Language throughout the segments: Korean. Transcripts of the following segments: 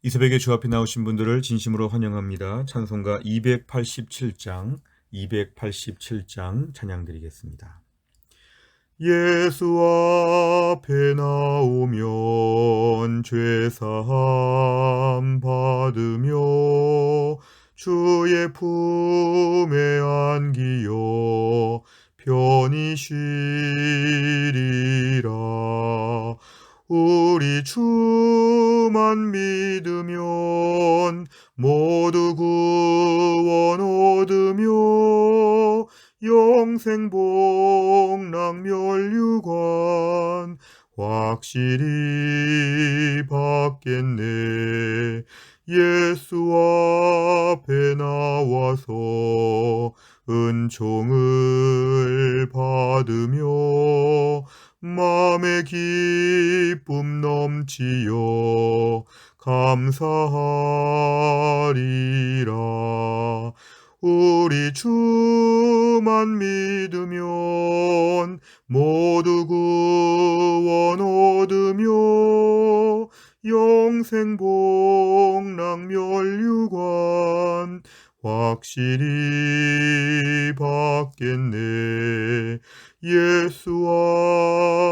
이 새벽에 주 앞에 나오신 분들을 진심으로 환영합니다. 찬송가 287장 찬양 드리겠습니다. 예수 앞에 나오면 죄사함 받으며 주의 품에 안기어 편히 쉬리라. 우리 주만 믿으면 모두 구원 얻으며 영생 복락 멸류관 확실히 받겠네. 예수 앞에 나와서 은총을 받으며 마음의 기쁨 넘치어 감사하리라. 우리 주만 믿으면 모두 구원 얻으며 영생 복락 멸류관 확실히 받겠네. 예수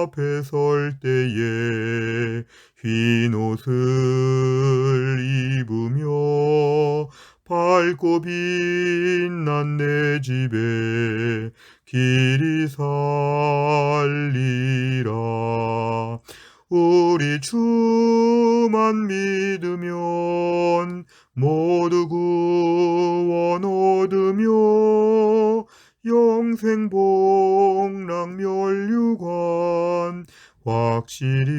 앞에 설 때에 흰 옷을 입으며 밝고 빛난 내 집에 길이 살리라. 우리 주만 믿으면 모두 구원 얻으며 영생 복락 멸류관 확실히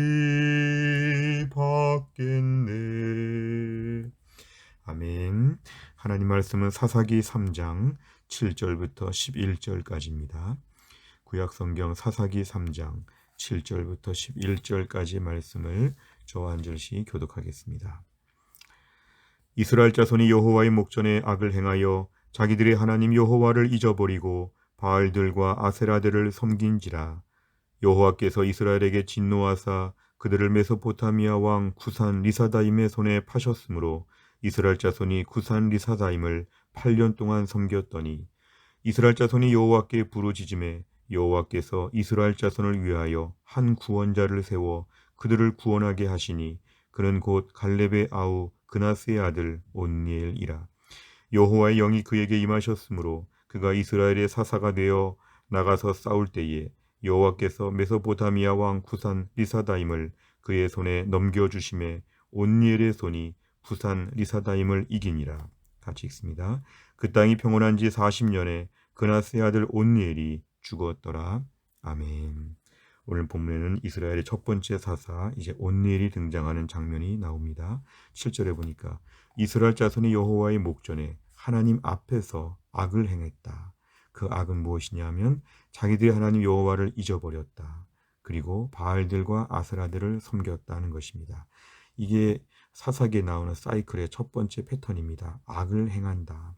받겠네. 아멘. 하나님 말씀은 사사기 3장 7절부터 11절까지입니다. 구약성경 사사기 3장 7절부터 11절까지 말씀을 저와 한 절씩 교독하겠습니다. 이스라엘 자손이 여호와의 목전에 악을 행하여 자기들의 하나님 여호와를 잊어버리고 바알들과 아세라들을 섬긴지라. 여호와께서 이스라엘에게 진노하사 그들을 메소포타미아 왕 구산 리사다임의 손에 파셨으므로 이스라엘 자손이 구산 리사다임을 8년 동안 섬겼더니 이스라엘 자손이 여호와께 부르짖음에 여호와께서 이스라엘 자손을 위하여 한 구원자를 세워 그들을 구원하게 하시니 그는 곧 갈렙의 아우 그나스의 아들 온니엘이라. 여호와의 영이 그에게 임하셨으므로 그가 이스라엘의 사사가 되어 나가서 싸울 때에 여호와께서 메소포타미아 왕 구산 리사다임을 그의 손에 넘겨주심에 온니엘의 손이 구산 리사다임을 이기니라. 같이 읽습니다. 그 땅이 평온한 지 40년에 그나스의 아들 온니엘이 죽었더라. 아멘. 오늘 본문에는 이스라엘의 첫 번째 사사 이제 온니엘이 등장하는 장면이 나옵니다. 7절에 보니까 이스라엘 자손이 여호와의 목전에 하나님 앞에서 악을 행했다. 그 악은 무엇이냐면 자기들이 하나님 여호와를 잊어버렸다. 그리고 바알들과 아세라들을 섬겼다는 것입니다. 이게 사사기에 나오는 사이클의 첫 번째 패턴입니다. 악을 행한다.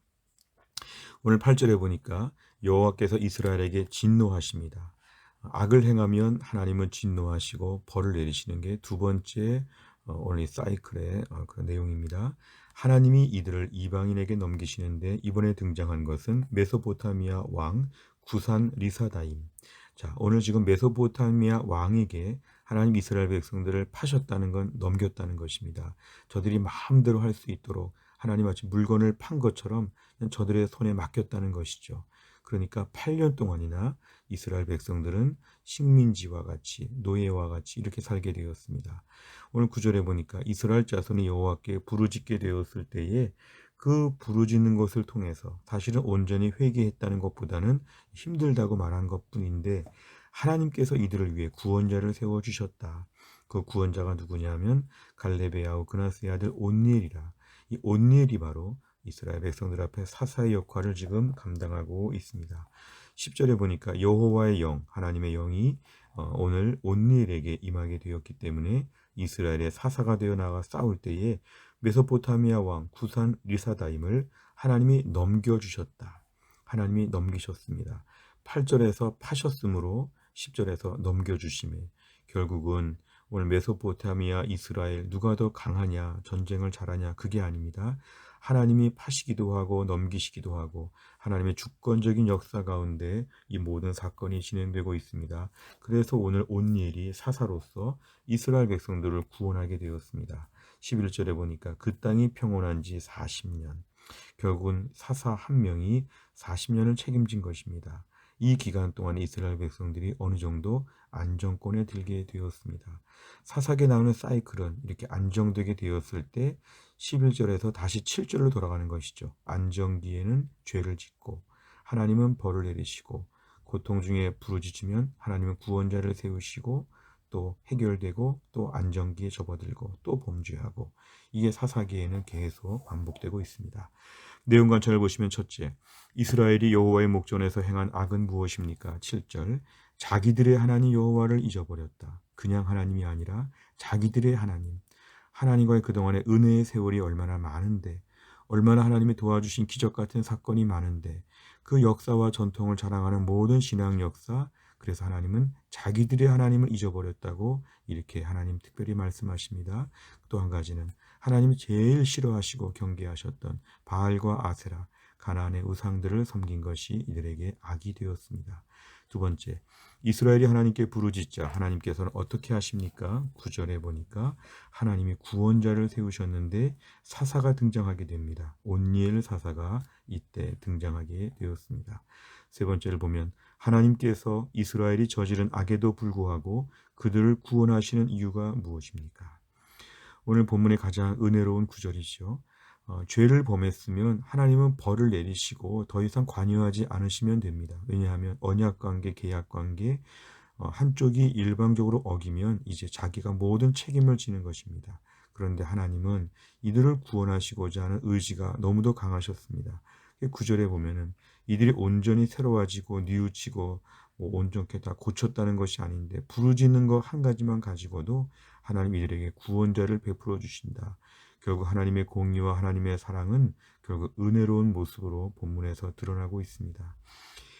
오늘 8절에 보니까 여호와께서 이스라엘에게 진노하십니다. 악을 행하면 하나님은 진노하시고 벌을 내리시는 게 두 번째 오늘 이 사이클의 그런 내용입니다. 하나님이 이들을 이방인에게 넘기시는데 이번에 등장한 것은 메소포타미아 왕 구산 리사다임. 자, 오늘 지금 메소포타미아 왕에게 하나님 이스라엘 백성들을 파셨다는 건 넘겼다는 것입니다. 저들이 마음대로 할 수 있도록 하나님 마치 물건을 판 것처럼 저들의 손에 맡겼다는 것이죠. 그러니까 8년 동안이나 이스라엘 백성들은 식민지와 같이 노예와 같이 이렇게 살게 되었습니다. 오늘 9절에 보니까 이스라엘 자손이 여호와께 부르짖게 되었을 때에 그 부르짖는 것을 통해서 사실은 온전히 회개했다는 것보다는 힘들다고 말한 것뿐인데 하나님께서 이들을 위해 구원자를 세워주셨다. 그 구원자가 누구냐면 갈렙의 아우 그나스의 아들 온니엘이라. 이 온니엘이 바로 이스라엘 백성들 앞에 사사의 역할을 지금 감당하고 있습니다. 10절에 보니까 여호와의 영, 하나님의 영이 오늘 온니엘에게 임하게 되었기 때문에 이스라엘의 사사가 되어 나가 싸울 때에 메소포타미아 왕 구산 리사다임을 하나님이 넘겨주셨다. 하나님이 넘기셨습니다. 8절에서 파셨으므로 10절에서 넘겨주심에 결국은 오늘 메소포타미아, 이스라엘 누가 더 강하냐, 전쟁을 잘하냐, 그게 아닙니다. 하나님이 파시기도 하고 넘기시기도 하고 하나님의 주권적인 역사 가운데 이 모든 사건이 진행되고 있습니다. 그래서 오늘 온니엘이 사사로서 이스라엘 백성들을 구원하게 되었습니다. 11절에 보니까 그 땅이 평온한 지 40년. 결국은 사사 한 명이 40년을 책임진 것입니다. 이 기간 동안 이스라엘 백성들이 어느 정도 안정권에 들게 되었습니다. 사사기에 나오는 사이클은 이렇게 안정되게 되었을 때 11절에서 다시 7절로 돌아가는 것이죠. 안정기에는 죄를 짓고 하나님은 벌을 내리시고 고통 중에 부르짖으면 하나님은 구원자를 세우시고 또 해결되고 또 안정기에 접어들고 또 범죄하고 이게 사사기에는 계속 반복되고 있습니다. 내용 관찰을 보시면 첫째, 이스라엘이 여호와의 목전에서 행한 악은 무엇입니까? 7절, 자기들의 하나님 여호와를 잊어버렸다. 그냥 하나님이 아니라 자기들의 하나님. 하나님과의 그동안의 은혜의 세월이 얼마나 많은데, 얼마나 하나님이 도와주신 기적 같은 사건이 많은데, 그 역사와 전통을 자랑하는 모든 신앙 역사, 그래서 하나님은 자기들의 하나님을 잊어버렸다고 이렇게 하나님 특별히 말씀하십니다. 또 한 가지는 하나님이 제일 싫어하시고 경계하셨던 바알과 아세라, 가나안의 우상들을 섬긴 것이 이들에게 악이 되었습니다. 두 번째, 이스라엘이 하나님께 부르짖자 하나님께서는 어떻게 하십니까? 9절에 보니까 하나님이 구원자를 세우셨는데 사사가 등장하게 됩니다. 온니엘 사사가 이때 등장하게 되었습니다. 세 번째를 보면 하나님께서 이스라엘이 저지른 악에도 불구하고 그들을 구원하시는 이유가 무엇입니까? 오늘 본문의 가장 은혜로운 구절이죠. 죄를 범했으면 하나님은 벌을 내리시고 더 이상 관여하지 않으시면 됩니다. 왜냐하면 언약관계, 계약관계 한쪽이 일방적으로 어기면 이제 자기가 모든 책임을 지는 것입니다. 그런데 하나님은 이들을 구원하시고자 하는 의지가 너무도 강하셨습니다. 9절에 보면은 이들이 온전히 새로워지고 뉘우치고 온전케 다 고쳤다는 것이 아닌데 부르짖는 것 한 가지만 가지고도 하나님 이들에게 구원자를 베풀어 주신다. 결국 하나님의 공의와 하나님의 사랑은 결국 은혜로운 모습으로 본문에서 드러나고 있습니다.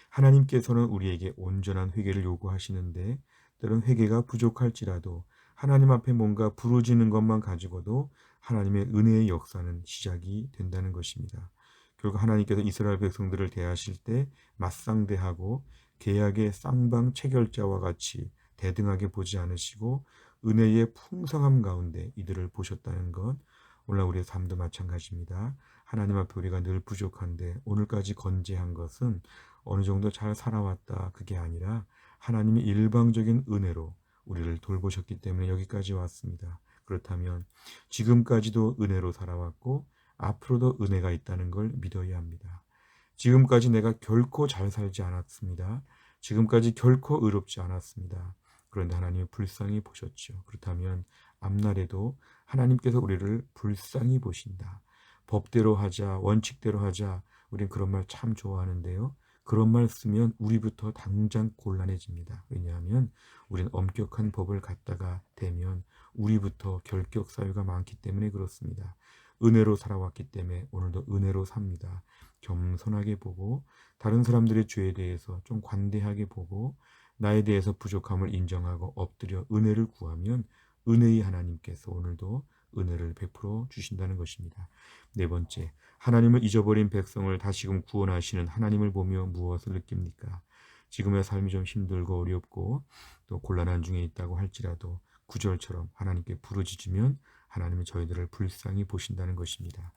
하나님께서는 우리에게 온전한 회개를 요구하시는데 때론 회개가 부족할지라도 하나님 앞에 뭔가 부르짖는 것만 가지고도 하나님의 은혜의 역사는 시작이 된다는 것입니다. 결국 하나님께서 이스라엘 백성들을 대하실 때 맞상대하고 계약의 쌍방 체결자와 같이 대등하게 보지 않으시고 은혜의 풍성함 가운데 이들을 보셨다는 것, 오늘 우리의 삶도 마찬가지입니다. 하나님 앞에 우리가 늘 부족한데 오늘까지 건재한 것은 어느 정도 잘 살아왔다 그게 아니라 하나님이 일방적인 은혜로 우리를 돌보셨기 때문에 여기까지 왔습니다. 그렇다면 지금까지도 은혜로 살아왔고 앞으로도 은혜가 있다는 걸 믿어야 합니다. 지금까지 내가 결코 잘 살지 않았습니다. 지금까지 결코 의롭지 않았습니다. 그런데 하나님이 불쌍히 보셨죠. 그렇다면 앞날에도 하나님께서 우리를 불쌍히 보신다. 법대로 하자, 원칙대로 하자. 우린 그런 말 참 좋아하는데요. 그런 말 쓰면 우리부터 당장 곤란해집니다. 왜냐하면 우리는 엄격한 법을 갖다가 대면 우리부터 결격 사유가 많기 때문에 그렇습니다. 은혜로 살아왔기 때문에 오늘도 은혜로 삽니다. 겸손하게 보고 다른 사람들의 죄에 대해서 좀 관대하게 보고 나에 대해서 부족함을 인정하고 엎드려 은혜를 구하면 은혜의 하나님께서 오늘도 은혜를 베풀어 주신다는 것입니다. 네 번째, 하나님을 잊어버린 백성을 다시금 구원하시는 하나님을 보며 무엇을 느낍니까? 지금의 삶이 좀 힘들고 어렵고 또 곤란한 중에 있다고 할지라도 구절처럼 하나님께 부르짖으면 하나님이 저희들을 불쌍히 보신다는 것입니다.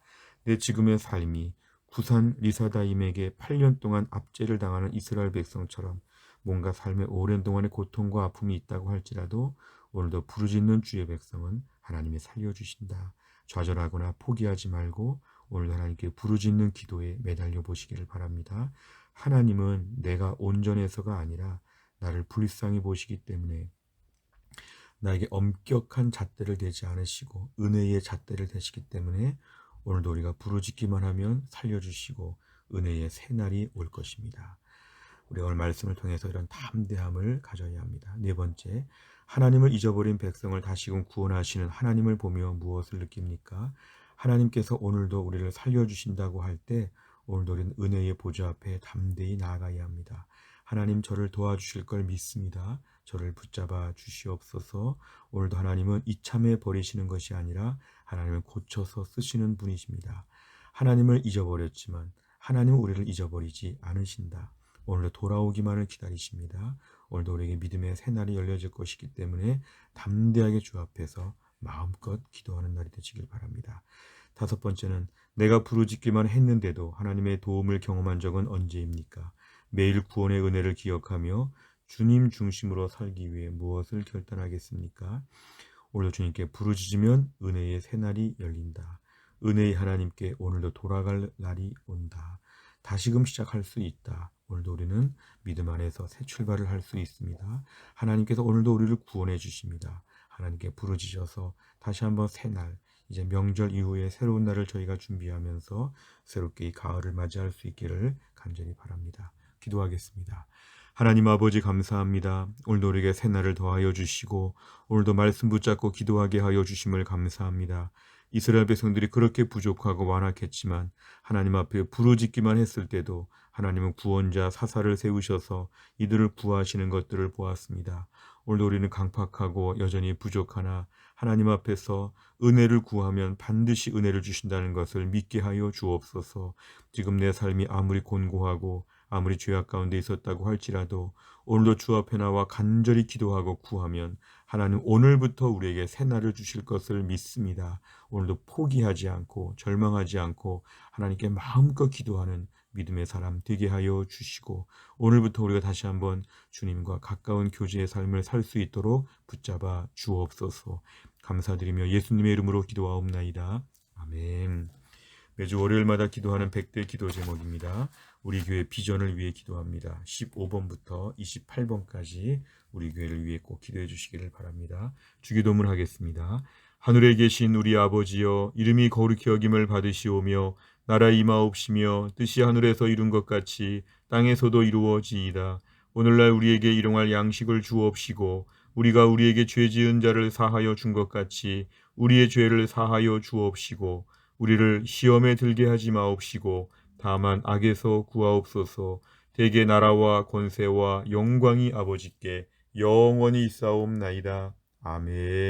내 지금의 삶이 구산 리사다임에게 8년 동안 압제를 당하는 이스라엘 백성처럼 뭔가 삶의 오랜 동안의 고통과 아픔이 있다고 할지라도 오늘도 부르짖는 주의 백성은 하나님이 살려주신다. 좌절하거나 포기하지 말고 오늘 하나님께 부르짖는 기도에 매달려 보시기를 바랍니다. 하나님은 내가 온전해서가 아니라 나를 불쌍히 보시기 때문에 나에게 엄격한 잣대를 대지 않으시고 은혜의 잣대를 대시기 때문에 오늘도 우리가 부르짖기만 하면 살려주시고 은혜의 새날이 올 것입니다. 우리가 오늘 말씀을 통해서 이런 담대함을 가져야 합니다. 네 번째, 하나님을 잊어버린 백성을 다시금 구원하시는 하나님을 보며 무엇을 느낍니까? 하나님께서 오늘도 우리를 살려주신다고 할 때 오늘도 우리는 은혜의 보좌 앞에 담대히 나아가야 합니다. 하나님 저를 도와주실 걸 믿습니다. 저를 붙잡아 주시옵소서. 오늘도 하나님은 이참에 버리시는 것이 아니라 하나님을 고쳐서 쓰시는 분이십니다. 하나님을 잊어버렸지만 하나님은 우리를 잊어버리지 않으신다. 오늘도 돌아오기만을 기다리십니다. 오늘도 우리에게 믿음의 새날이 열려질 것이기 때문에 담대하게 주 앞에서 마음껏 기도하는 날이 되시길 바랍니다. 다섯 번째는 내가 부르짖기만 했는데도 하나님의 도움을 경험한 적은 언제입니까? 매일 구원의 은혜를 기억하며 주님 중심으로 살기 위해 무엇을 결단하겠습니까? 오늘도 주님께 부르짖으면 은혜의 새날이 열린다. 은혜의 하나님께 오늘도 돌아갈 날이 온다. 다시금 시작할 수 있다. 오늘도 우리는 믿음 안에서 새 출발을 할 수 있습니다. 하나님께서 오늘도 우리를 구원해 주십니다. 하나님께 부르짖어서 다시 한번 새날, 이제 명절 이후에 새로운 날을 저희가 준비하면서 새롭게 이 가을을 맞이할 수 있기를 간절히 바랍니다. 기도하겠습니다. 하나님 아버지 감사합니다. 오늘도 우리에게 새날을 더하여 주시고 오늘도 말씀 붙잡고 기도하게 하여 주심을 감사합니다. 이스라엘 백성들이 그렇게 부족하고 완악했지만 하나님 앞에 부르짖기만 했을 때도 하나님은 구원자 사사를 세우셔서 이들을 구하시는 것들을 보았습니다. 오늘도 우리는 강팍하고 여전히 부족하나 하나님 앞에서 은혜를 구하면 반드시 은혜를 주신다는 것을 믿게 하여 주옵소서. 지금 내 삶이 아무리 곤고하고 아무리 죄악 가운데 있었다고 할지라도 오늘도 주 앞에 나와 간절히 기도하고 구하면 하나님 오늘부터 우리에게 새날을 주실 것을 믿습니다. 오늘도 포기하지 않고 절망하지 않고 하나님께 마음껏 기도하는 믿음의 사람 되게 하여 주시고 오늘부터 우리가 다시 한번 주님과 가까운 교제의 삶을 살 수 있도록 붙잡아 주옵소서. 감사드리며 예수님의 이름으로 기도하옵나이다. 아멘. 매주 월요일마다 기도하는 100대 기도 제목입니다. 우리 교회 비전을 위해 기도합니다. 15번부터 28번까지 우리 교회를 위해 꼭 기도해 주시기를 바랍니다. 주기도문 하겠습니다. 하늘에 계신 우리 아버지여, 이름이 거룩히 여김을 받으시오며 나라 임하옵시며 뜻이 하늘에서 이룬 것 같이 땅에서도 이루어지이다. 오늘날 우리에게 일용할 양식을 주옵시고 우리가 우리에게 죄 지은 자를 사하여 준 것 같이 우리의 죄를 사하여 주옵시고 우리를 시험에 들게 하지 마옵시고 다만 악에서 구하옵소서. 대개 나라와 권세와 영광이 아버지께 영원히 있사옵나이다. 아멘.